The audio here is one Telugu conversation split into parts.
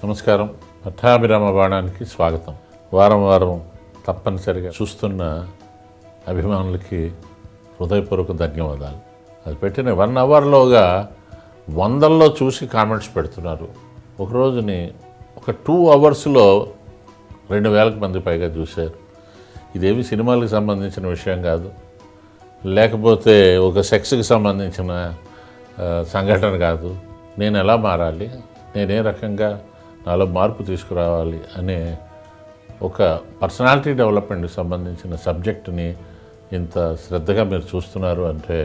నమస్కారం. పట్టాభిరామ బాణానికి స్వాగతం. వారం వారం తప్పనిసరిగా చూస్తున్న అభిమానులకి హృదయపూర్వక ధన్యవాదాలు. అది పెట్టిన 1 అవర్లోగా వందల్లో చూసి కామెంట్స్ పెడుతున్నారు. ఒక రోజుని ఒక 2 అవర్స్లో 2000 మంది పైగా చూశారు. ఇదేమి సినిమాలకు సంబంధించిన విషయం కాదు, లేకపోతే ఒక సెక్స్కి సంబంధించిన సంఘటన కాదు. నేను ఎలా మారాలి, నేనే రకంగా నాలో మార్పు తీసుకురావాలి అనే ఒక పర్సనాలిటీ డెవలప్మెంట్కి సంబంధించిన సబ్జెక్టుని ఇంత శ్రద్ధగా మీరు చూస్తున్నారు అంటే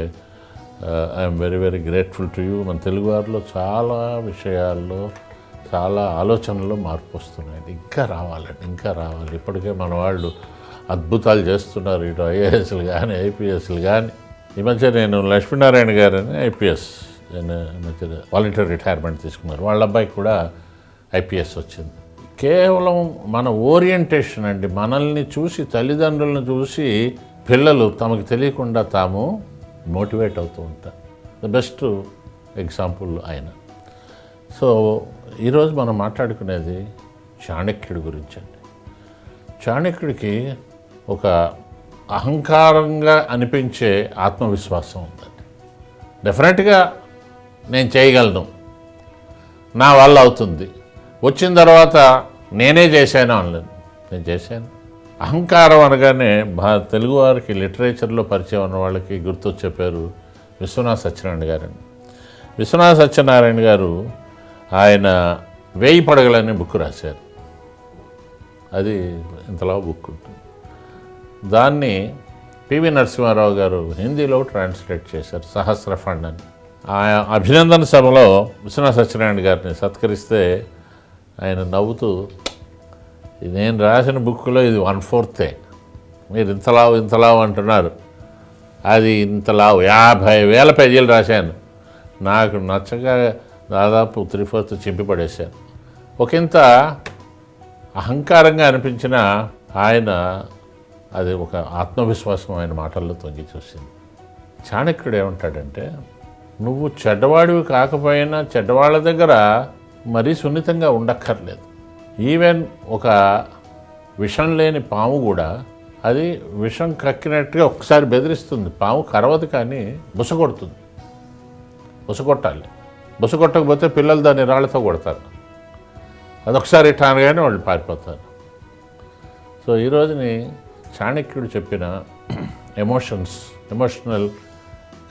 I'm very very grateful to you. మన తెలుగు వారిలో చాలా విషయాల్లో చాలా ఆలోచనల్లో మార్పు వస్తున్నాయి. ఇంకా రావాలి. ఇప్పటికే మన వాళ్ళు అద్భుతాలు చేస్తున్నారు. ఇటు ఐఏఎస్లు కానీ ఐపీఎస్లు కానీ. ఈ మధ్య నేను లక్ష్మీనారాయణ గారని ఐపీఎస్ మధ్య వాలంటీర్ రిటైర్మెంట్ తీసుకున్నారు. వాళ్ళ అబ్బాయికి కూడా ఐపీఎస్ వచ్చింది. కేవలం మన ఓరియంటేషన్ అండి. మనల్ని చూసి, తల్లిదండ్రులను చూసి పిల్లలు తమకు తెలియకుండా తాము మోటివేట్ అవుతూ ఉంటారు. ద బెస్ట్ ఎగ్జాంపుల్ ఆయన. సో ఈరోజు మనం మాట్లాడుకునేది చాణక్యుడి గురించి అండి. చాణక్యుడికి ఒక అహంకారంగా అనిపించే ఆత్మవిశ్వాసం ఉందండి. డెఫినెట్గా నేను చేయగలను, నా వల్ల అవుతుంది, వచ్చిన తర్వాత నేనే చేశాను అనలేదు, నేను చేశాను. అహంకారం అనగానే తెలుగు వారికి లిటరేచర్లో పరిచయం ఉన్న వాళ్ళకి గుర్తొచ్చే పేరు విశ్వనాథ సత్యనారాయణ గారండి. విశ్వనాథ సత్యనారాయణ గారు ఆయన 1000 పడగలనే బుక్ రాశారు. అది ఇంతలా బుక్ ఉంటుంది. దాన్ని పివి నరసింహారావు గారు హిందీలో ట్రాన్స్లేట్ చేశారు, సహస్రఫండ్ అని. ఆ అభినందన సభలో విశ్వనాథ సత్యనారాయణ గారిని సత్కరిస్తే ఆయన నవ్వుతూ, నేను రాసిన బుక్లో ఇది 1/4 మీరు ఇంతలావు అంటున్నారు, అది ఇంతలావు 50,000 పేజీలు రాశాను, నాకు నచ్చగా దాదాపు 3/4 చింపి పడేశాను. ఒకంత అహంకారంగా అనిపించిన ఆయన అది ఒక ఆత్మవిశ్వాసం ఆయన మాటల్లో తొంగి చూసింది. చాణక్యుడు ఏమంటాడంటే, నువ్వు చెడ్డవాడివి కాకపోయినా చెడ్డవాళ్ళ దగ్గర మరీ సున్నితంగా ఉండక్కర్లేదు. ఈవెన్ ఒక విషం లేని పాము కూడా అది విషం కక్కినట్టుగా ఒకసారి బెదిరిస్తుంది. పాము కరవదు కానీ బుసకొడుతుంది. బుసకొట్టాలి. బుసకొట్టకపోతే పిల్లలు దాన్ని రాళ్లతో కొడతారు. అదొకసారి ఇట్లా అనగానే వాళ్ళు పారిపోతారు. సో ఈరోజుని చాణక్యుడు చెప్పిన ఎమోషనల్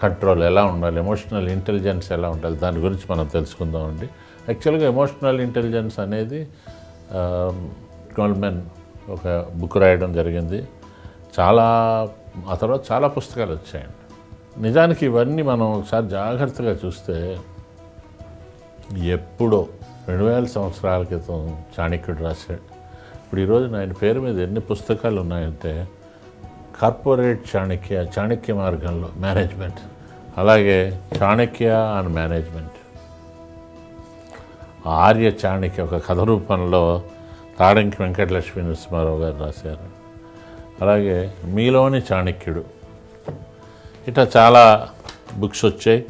కంట్రోల్ ఎలా ఉండాలి, ఎమోషనల్ ఇంటెలిజెన్స్ ఎలా ఉండాలి, దాని గురించి మనం తెలుసుకుందామండి. యాక్చువల్గా ఎమోషనల్ ఇంటెలిజెన్స్ అనేది గోల్డ్మెన్ ఒక బుక్ రాయడం జరిగింది. ఆ తర్వాత చాలా పుస్తకాలు వచ్చాయండి. నిజానికి ఇవన్నీ మనం ఒకసారి జాగ్రత్తగా చూస్తే ఎప్పుడో 2000 సంవత్సరాల క్రితం చాణక్యుడు రాశాడు. ఇప్పుడు ఈరోజు ఆయన పేరు మీద ఎన్ని పుస్తకాలు ఉన్నాయంటే, కార్పొరేట్ చాణక్య మార్గంలో మేనేజ్మెంట్, అలాగే చాణక్య అండ్ మేనేజ్మెంట్, ఆర్య చాణక్య ఒక కథ రూపంలో తాడంకి వెంకటలక్ష్మీ నరసింహారావు గారు రాశారు. అలాగే మీలోని చాణక్యుడు, ఇట్లా చాలా బుక్స్ వచ్చాయి.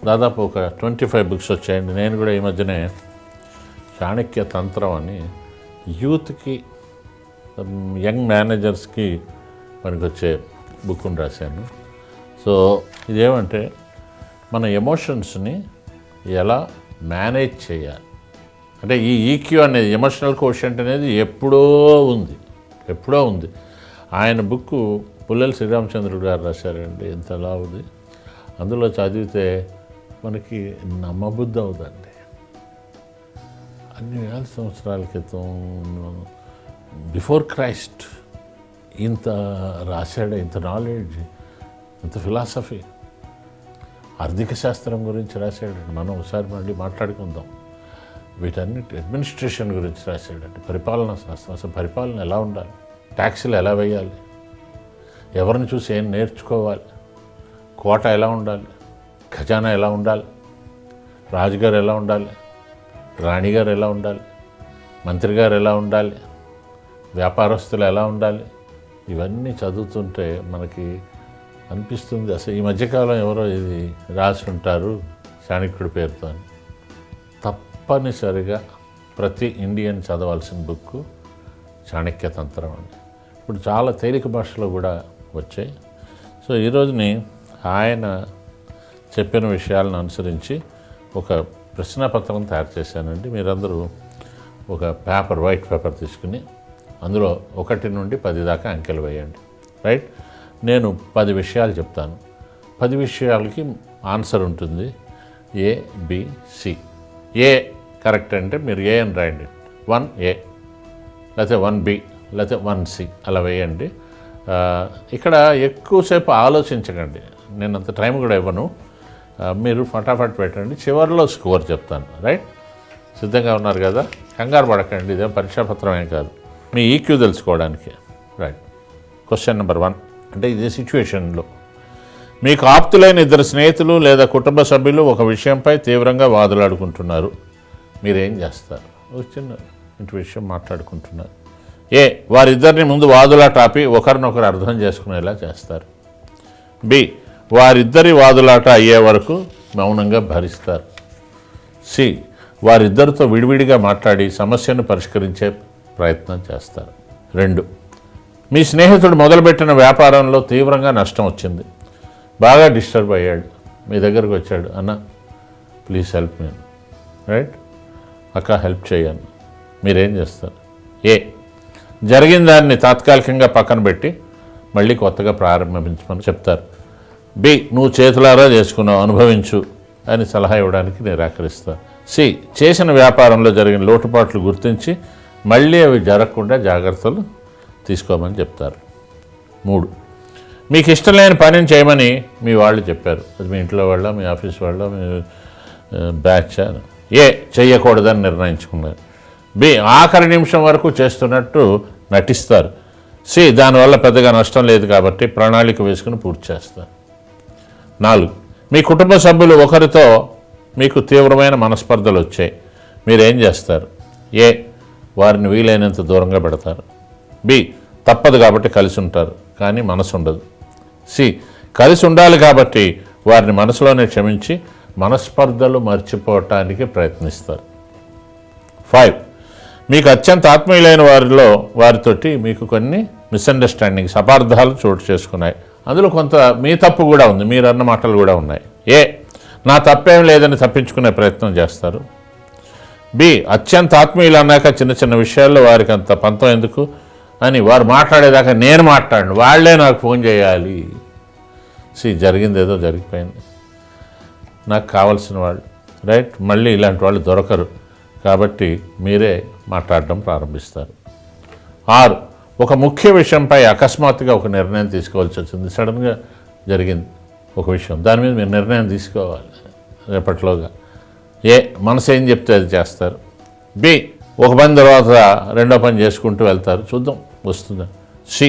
దాదాపు ఒక 25 బుక్స్ వచ్చాయండి. నేను కూడా ఈ మధ్యనే చాణక్య తంత్రం అని యూత్కి, యంగ్ మేనేజర్స్కి పనికొచ్చే బుక్ని రాశాను. సో ఇదేమంటే మన ఎమోషన్స్ని ఎలా మేనేజ్ చేయాలి అంటే, ఈ ఈక్యూ అనేది, ఎమోషనల్ కోషెంట్ అనేది ఎప్పుడో ఉంది. ఆయన బుక్ పుల్లెల శ్రీరామచంద్రుడు గారు రాశారండి. ఎంతలా ఉంది. అందులో చదివితే మనకి నమ్మబుద్ధి అవుతుందండి. అన్ని వేల సంవత్సరాల క్రితం బిఫోర్ క్రైస్ట్ ఇంత రాశాడు, ఇంత నాలెడ్జ్, ఇంత ఫిలాసఫీ, ఆర్థిక శాస్త్రం గురించి రాశాడండి. మనం ఒకసారి మళ్ళీ మాట్లాడుకుందాం. వీటన్నిటి అడ్మినిస్ట్రేషన్ గురించి రాశాడండి. పరిపాలనా శాస్త్రం, అసలు పరిపాలన ఎలా ఉండాలి, ట్యాక్సీలు ఎలా వేయాలి, ఎవరిని చూసి ఏం నేర్చుకోవాలి, కోట ఎలా ఉండాలి, ఖజానా ఎలా ఉండాలి, రాజుగారు ఎలా ఉండాలి, రాణిగారు ఎలా ఉండాలి, మంత్రి గారు ఎలా ఉండాలి, వ్యాపారస్తులు ఎలా ఉండాలి, ఇవన్నీ చదువుతుంటే మనకి అనిపిస్తుంది అసలు ఈ మధ్యకాలం ఎవరో ఇది రాసి ఉంటారు చాణక్యుడి పేరుతో. తప్పనిసరిగా ప్రతి ఇండియన్ చదవాల్సిన బుక్ చాణక్య తంత్రం అండి. ఇప్పుడు చాలా తేలిక భాషలో కూడా వచ్చాయి. సో ఈరోజుని ఆయన చెప్పిన విషయాలను అనుసరించి ఒక ప్రశ్నాపత్రం తయారు చేశానండి. మీరందరూ ఒక పేపర్, వైట్ పేపర్ తీసుకుని అందులో 1 నుండి 10 దాకా అంకెలు వేయండి. రైట్? నేను 10 విషయాలు చెప్తాను. 10 విషయాలకి ఆన్సర్ ఉంటుంది. ఏ, బి, సి. ఏ కరెక్ట్ అంటే మీరు ఏ అని రాయండి. 1A లేకపోతే 1B లేకపోతే 1C అలా వేయండి. ఇక్కడ ఎక్కువసేపు ఆలోచించకండి, నేను అంత టైం కూడా ఇవ్వను. మీరు ఫటాఫట్ పెట్టండి, చివరిలో స్కోర్ చెప్తాను. రైట్? సిద్ధంగా ఉన్నారు కదా? కంగారు పడకండి, ఇదేం పరీక్షాపత్రం ఏం కాదు, మీ ఈక్యూ తెలుసుకోవడానికి. రైట్. క్వశ్చన్ నెంబర్ 1 అంటే ఇదే సిచ్యువేషన్లో మీకు ఆప్తులైన 2 స్నేహితులు లేదా కుటుంబ సభ్యులు ఒక విషయంపై తీవ్రంగా వాదులాడుకుంటున్నారు. మీరేం చేస్తారు? ఒక చిన్న ఇంటి విషయం మాట్లాడుకుంటున్నారు. ఏ, వారిద్దరిని ముందు వాదులాట ఆపి ఒకరినొకరు అర్థం చేసుకునేలా చేస్తారు. బి, వారిద్దరి వాదులాట అయ్యే వరకు మౌనంగా భరిస్తారు. సి, వారిద్దరితో విడివిడిగా మాట్లాడి సమస్యను పరిష్కరించే ప్రయత్నం చేస్తారు. 2, మీ స్నేహితుడు మొదలుపెట్టిన వ్యాపారంలో తీవ్రంగా నష్టం వచ్చింది, బాగా డిస్టర్బ్ అయ్యాడు, మీ దగ్గరకు వచ్చాడు, అన్న ప్లీజ్ హెల్ప్ మీ. రైట్? అక్క హెల్ప్ చేయండి. మీరేం చేస్తారు? ఏ, జరిగిన దాన్ని తాత్కాలికంగా పక్కన పెట్టి మళ్ళీ కొత్తగా ప్రారంభించమని చెప్తారు. బి, నువ్వు చేతులారా చేసుకున్నావు, అనుభవించు అని సలహా ఇవ్వడానికి నిరాకరిస్తారు. సి, చేసిన వ్యాపారంలో జరిగిన లోటుపాట్లు గుర్తించి మళ్ళీ అవి జరగకుండా జాగ్రత్తలు తీసుకోమని చెప్తారు. 3, మీకు ఇష్టం లేని పనిని చేయమని మీ వాళ్ళు చెప్పారు. అది మీ ఇంట్లో వాళ్ళ, మీ ఆఫీస్ వాళ్ళ, మీ బ్యాచ్. ఏ, చెయ్యకూడదని నిర్ణయించుకున్నారు. బి, ఆఖరి నిమిషం వరకు చేస్తున్నట్టు నటిస్తారు. సి, దానివల్ల పెద్దగా నష్టం లేదు కాబట్టి ప్రణాళిక వేసుకుని పూర్తి చేస్తారు. 4, మీ కుటుంబ సభ్యులు ఒకరితో మీకు తీవ్రమైన మనస్పర్ధలు వచ్చాయి, మీరేం చేస్తారు? ఏ, వారిని వీలైనంత దూరంగా పెడతారు. బి, తప్పదు కాబట్టి కలిసి ఉంటారు కానీ మనసు ఉండదు. సి, కలిసి ఉండాలి కాబట్టి వారిని మనసులోనే క్షమించి మనస్పర్ధలు మర్చిపోవటానికి ప్రయత్నిస్తారు. 5, మీకు అత్యంత ఆత్మీయులైన వారితోటి మీకు కొన్ని మిస్అండర్స్టాండింగ్స్, అపార్థాలు చోటు చేసుకున్నాయి. అందులో కొంత మీ తప్పు కూడా ఉంది, మీరు అన్న మాటలు కూడా ఉన్నాయి. ఏ, నా తప్పేం లేదని తప్పించుకునే ప్రయత్నం చేస్తారు. బి, అత్యంత ఆత్మీయులు అన్నాక చిన్న చిన్న విషయాల్లో వారికి అంత పంతం ఎందుకు అని వారు మాట్లాడేదాకా నేను మాట్లాడను, వాళ్ళే నాకు ఫోన్ చేయాలి. సి, జరిగింది ఏదో జరిగిపోయింది, నాకు కావాల్సిన వాళ్ళు. రైట్? మళ్ళీ ఇలాంటి వాళ్ళు దొరకరు కాబట్టి మీరే మాట్లాడడం ప్రారంభిస్తారు. 6, ఒక ముఖ్య విషయంపై అకస్మాత్తుగా ఒక నిర్ణయం తీసుకోవాల్సి వచ్చింది. సడన్గా జరిగింది ఒక విషయం, దాని మీద మీరు నిర్ణయం తీసుకోవాలి రేపటిలోగా. ఏ, మనసు ఏం చెప్తే అది చేస్తారు. బి, ఒక పని తర్వాత రెండో పని చేసుకుంటూ వెళ్తారు, చూద్దాం వస్తుందా. సి,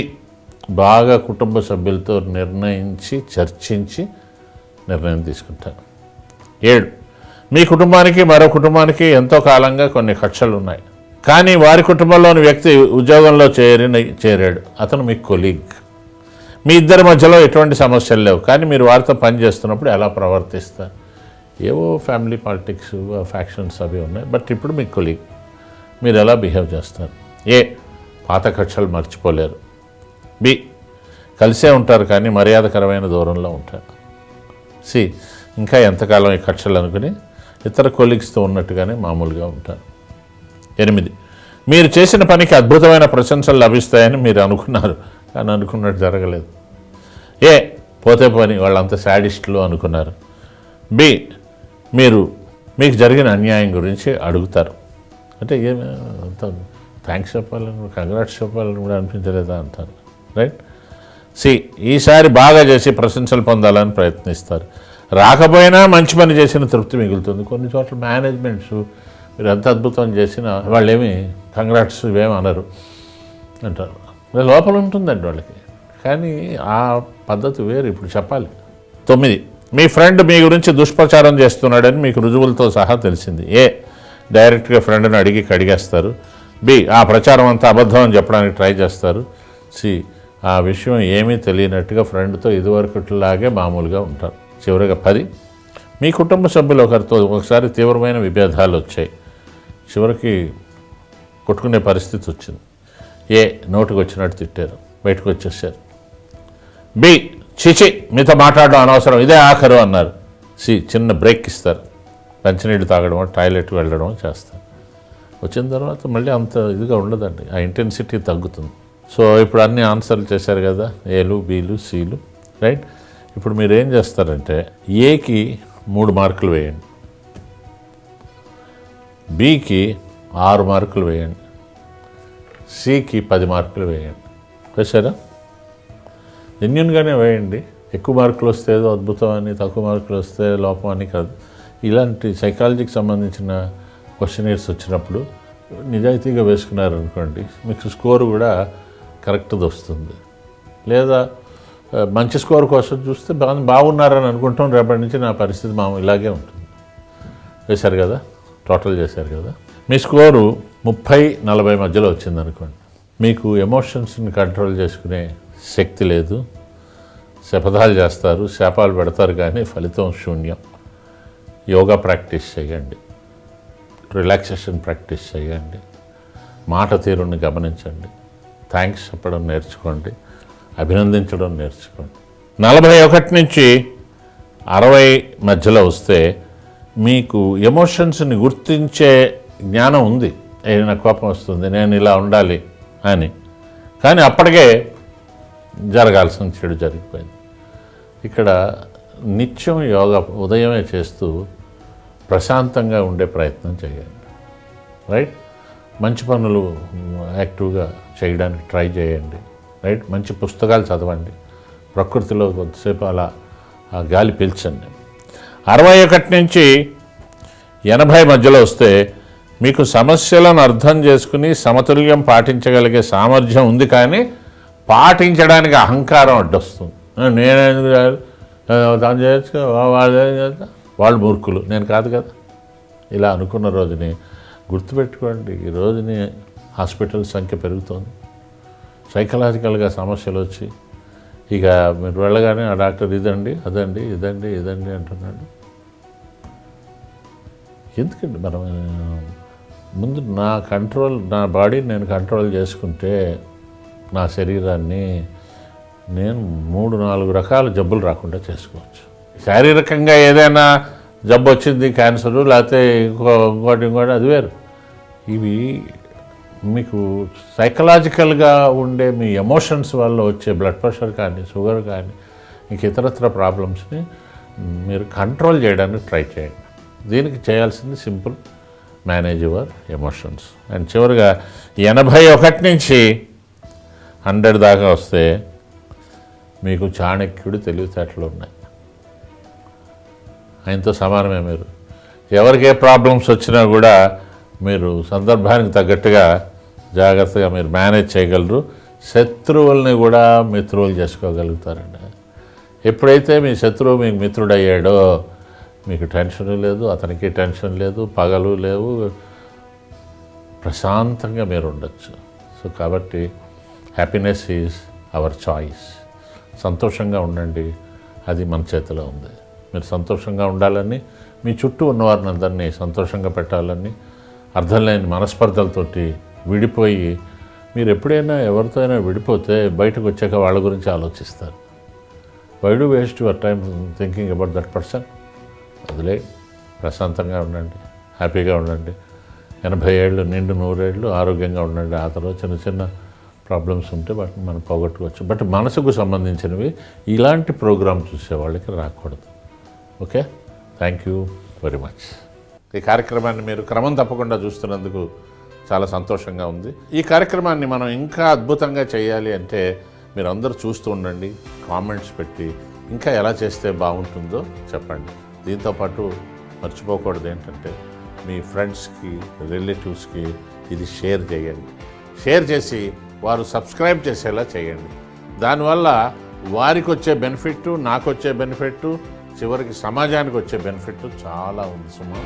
బాగా కుటుంబ సభ్యులతో నిర్ణయించి చర్చించి నిర్ణయం తీసుకుంటారు. 7, మీ కుటుంబానికి మరో కుటుంబానికి ఎంతో కాలంగా కొన్ని కక్షలు ఉన్నాయి, కానీ వారి కుటుంబంలోని వ్యక్తి ఉద్యోగంలో చేరాడు, అతను మీ కొలీగ్. మీ ఇద్దరి మధ్యలో ఎటువంటి సమస్యలు లేవు, కానీ మీరు వారితో పని చేస్తున్నప్పుడు ఎలా ప్రవర్తిస్తారు? ఏవో ఫ్యామిలీ పాలిటిక్స్, ఫ్యాక్షన్స్ అవి ఉన్నాయి, బట్ ఇప్పుడు మీ కొలీగ్, మీరు ఎలా బిహేవ్ చేస్తారు? ఏ, పాత కక్షలు మర్చిపోలేరు. బి, కలిసే ఉంటారు కానీ మర్యాదకరమైన దూరంలో ఉంటారు. సి, ఇంకా ఎంతకాలం ఈ కక్షలు అనుకుని ఇతర కొలీగ్స్తో ఉన్నట్టుగానే మామూలుగా ఉంటారు. 8, మీరు చేసిన పనికి అద్భుతమైన ప్రశంసలు లభిస్తాయని మీరు అనుకున్నారు కానీ అనుకున్నట్టు జరగలేదు. ఏ, పోతే పని వాళ్ళంతా శాడిస్టులు అనుకున్నారు. బి, మీకు జరిగిన అన్యాయం గురించి అడుగుతారు, అంటే ఏమి అంత థ్యాంక్స్ చెప్పాలని, కంగ్రాట్స్ చెప్పాలని కూడా అనిపించలేదా అంటారు. రైట్? సి, ఈసారి బాగా చేసి ప్రశంసలు పొందాలని ప్రయత్నిస్తారు. రాకపోయినా మంచి పని చేసిన తృప్తి మిగులుతుంది. కొన్ని చోట్ల మేనేజ్మెంట్స్ మీరు ఎంత అద్భుతం చేసినా వాళ్ళు ఏమి కంగ్రాట్స్ ఇవేమి అనరు అంటారు. లోపల ఉంటుందండి వాళ్ళకి, కానీ ఆ పద్ధతి వేరు, ఇప్పుడు చెప్పాలి. 9, మీ ఫ్రెండ్ మీ గురించి దుష్ప్రచారం చేస్తున్నాడని మీకు రుజువులతో సహా తెలిసింది. ఏ, డైరెక్ట్గా ఫ్రెండ్ని అడిగి కడిగేస్తారు. బి, ఆ ప్రచారం అంతా అబద్ధం అని చెప్పడానికి ట్రై చేస్తారు. సి, ఆ విషయం ఏమీ తెలియనట్టుగా ఫ్రెండ్తో ఇదివరకట్లాగే మామూలుగా ఉంటారు. చివరిగా 10, మీ కుటుంబ సభ్యులు ఒకరితో ఒకసారి తీవ్రమైన విభేదాలు వచ్చాయి, చివరికి కొట్టుకునే పరిస్థితి వచ్చింది. ఏ నోటికి వచ్చినట్టు తిట్టారు, బయటకు వచ్చేసారు. బి చిచి మీతో మాట్లాడడం అనవసరం, ఇదే ఆఖరు అన్నారు. సి చిన్న బ్రేక్ ఇస్తారు, మంచినీళ్ళు తాగడం, టాయిలెట్కి వెళ్ళడం చేస్తారు. వచ్చిన తర్వాత మళ్ళీ అంత ఇదిగా ఉండదండి, ఆ ఇంటెన్సిటీ తగ్గుతుంది. సో ఇప్పుడు అన్ని ఆన్సర్లు చేశారు కదా, ఏలు బీలు సీలు, రైట్. ఇప్పుడు మీరు ఏం చేస్తారంటే ఏకి 3 మార్కులు వేయండి, బికి 6 మార్కులు వేయండి, సికి 10 మార్కులు వేయండి. వేసారా? జెన్యూన్గానే వేయండి. ఎక్కువ మార్కులు వస్తే ఏదో అద్భుతం అని, తక్కువ మార్కులు వస్తే లోపం అని కాదు. ఇలాంటి సైకాలజీకి సంబంధించిన క్వశ్చనీర్స్ వచ్చినప్పుడు నిజాయితీగా వేసుకున్నారనుకోండి, మీకు స్కోరు కూడా కరెక్ట్ది వస్తుంది. లేదా మంచి స్కోర్ కోసం చూస్తే బాగున్నారని అనుకుంటాం, రేపటి నుంచి నా పరిస్థితి ఇలాగే ఉంటుంది. వేశారు కదా, టోటల్ చేశారు కదా, మీ స్కోరు 30-40 మధ్యలో వచ్చిందనుకోండి, మీకు ఎమోషన్స్ని కంట్రోల్ చేసుకునే శక్తి లేదు. శపథాలు చేస్తారు, శాపాలు పెడతారు, కానీ ఫలితం శూన్యం. యోగా ప్రాక్టీస్ చేయండి, రిలాక్సేషన్ ప్రాక్టీస్ చేయండి, మాట తీరుని గమనించండి, థ్యాంక్స్ చెప్పడం నేర్చుకోండి, అభినందించడం నేర్చుకోండి. 41 నుంచి 60 మధ్యలో వస్తే మీకు ఎమోషన్స్ని గుర్తించే జ్ఞానం ఉంది. ఏదైనా కోపం వస్తుంది, నేను ఇలా ఉండాలి అని, కానీ అప్పటికే జరగాల్సిన చెడు జరిగిపోయింది. ఇక్కడ నిత్యం యోగా ఉదయమే చేస్తూ ప్రశాంతంగా ఉండే ప్రయత్నం చేయండి, రైట్. మంచి పనులు యాక్టివ్గా చేయడానికి ట్రై చేయండి, రైట్. మంచి పుస్తకాలు చదవండి, ప్రకృతిలో కొద్దిసేపు అలా ఆ గాలి పీల్చండి. 61 నుంచి 80 మధ్యలో వస్తే మీకు సమస్యలను అర్థం చేసుకుని సమతుల్యం పాటించగలిగే సామర్థ్యం ఉంది, కానీ పాటించడానికి అహంకారం అడ్డొస్తుంది. నేనేందుకు దాన్ని చేయొచ్చు, వాళ్ళు మూర్ఖులు, నేను కాదు కదా, ఇలా అనుకున్న రోజుని గుర్తుపెట్టుకోండి. ఈ రోజుని హాస్పిటల్ సంఖ్య పెరుగుతోంది, సైకలాజికల్గా సమస్యలు వచ్చి ఇక మీరు వెళ్ళగానే ఆ డాక్టర్ ఇదండి అదండి ఇదండి ఇదండి అంటున్నాడు. ఎందుకండి మనం ముందు నా బాడీని నేను కంట్రోల్ చేసుకుంటే నా శరీరాన్ని నేను 3-4 రకాల జబ్బులు రాకుండా చేసుకోవచ్చు. శారీరకంగా ఏదైనా జబ్బు వచ్చింది, క్యాన్సరు లేకపోతే ఇంకోటి అది వేరు. ఇవి మీకు సైకలాజికల్గా ఉండే మీ ఎమోషన్స్ వల్ల వచ్చే బ్లడ్ ప్రెషర్ కానీ, షుగర్ కానీ, ఇంక ఇతరత్ర ప్రాబ్లమ్స్ని మీరు కంట్రోల్ చేయడానికి ట్రై చేయండి. దీనికి చేయాల్సింది simple, manage your emotions. And చివరిగా 81 నుంచి 100 దాకా వస్తే మీకు చాణక్యుడు తెలివితేటలు ఉన్నాయి, ఆయనతో సమానమే. మీరు ఎవరికి ఏ ప్రాబ్లమ్స్ వచ్చినా కూడా మీరు సందర్భానికి తగ్గట్టుగా జాగ్రత్తగా మీరు మేనేజ్ చేయగలరు. శత్రువుల్ని కూడా మిత్రువులు చేసుకోగలుగుతారండి. ఎప్పుడైతే మీ శత్రువు మీకు మిత్రుడయ్యాడో మీకు టెన్షన్ లేదు, అతనికి టెన్షన్ లేదు, పగలు లేవు, ప్రశాంతంగా మీరు ఉండొచ్చు. సో కాబట్టి హ్యాపీనెస్ ఈజ్ అవర్ చాయిస్. సంతోషంగా ఉండండి, అది మన చేతిలో ఉంది. మీరు సంతోషంగా ఉండాలని, మీ చుట్టూ ఉన్నవారిని అందరినీ సంతోషంగా పెట్టాలని, అర్థం లేని మనస్పర్ధలతోటి విడిపోయి మీరు ఎప్పుడైనా ఎవరితో అయినా విడిపోతే బయటకు వచ్చాక వాళ్ళ గురించి ఆలోచిస్తారు. Why do waste your time thinking about that person? వదిలే, ప్రశాంతంగా ఉండండి, హ్యాపీగా ఉండండి. 80 ఏళ్ళు నిండు 100 ఏళ్ళు ఆరోగ్యంగా ఉండండి. ఆ తర్వాత చిన్న చిన్న ప్రాబ్లమ్స్ ఉంటే వాటిని మనం పోగొట్టుకోవచ్చు. బట్ మనసుకు సంబంధించినవి ఇలాంటి ప్రోగ్రామ్ చూసే వాళ్ళకి రాకూడదు. Okay, thank you very much. ఈ కార్యక్రమాన్ని మీరు క్రమం తప్పకుండా చూస్తున్నందుకు చాలా సంతోషంగా ఉంది. ఈ కార్యక్రమాన్ని మనం ఇంకా అద్భుతంగా చేయాలి అంటే మీరు అందరూ చూస్తూ ఉండండి, కామెంట్స్ పెట్టి ఇంకా ఎలా చేస్తే బాగుంటుందో చెప్పండి. దీంతోపాటు మర్చిపోకూడదు ఏంటంటే మీ ఫ్రెండ్స్కి, రిలేటివ్స్కి ఇది షేర్ చేయండి. షేర్ చేసి వారు సబ్స్క్రైబ్ చేసేలా చేయండి. దానివల్ల వారికి వచ్చే బెనిఫిట్, నాకు వచ్చే బెనిఫిట్, చివరికి సమాజానికి వచ్చే బెనిఫిట్ చాలా ఉంది సుమా.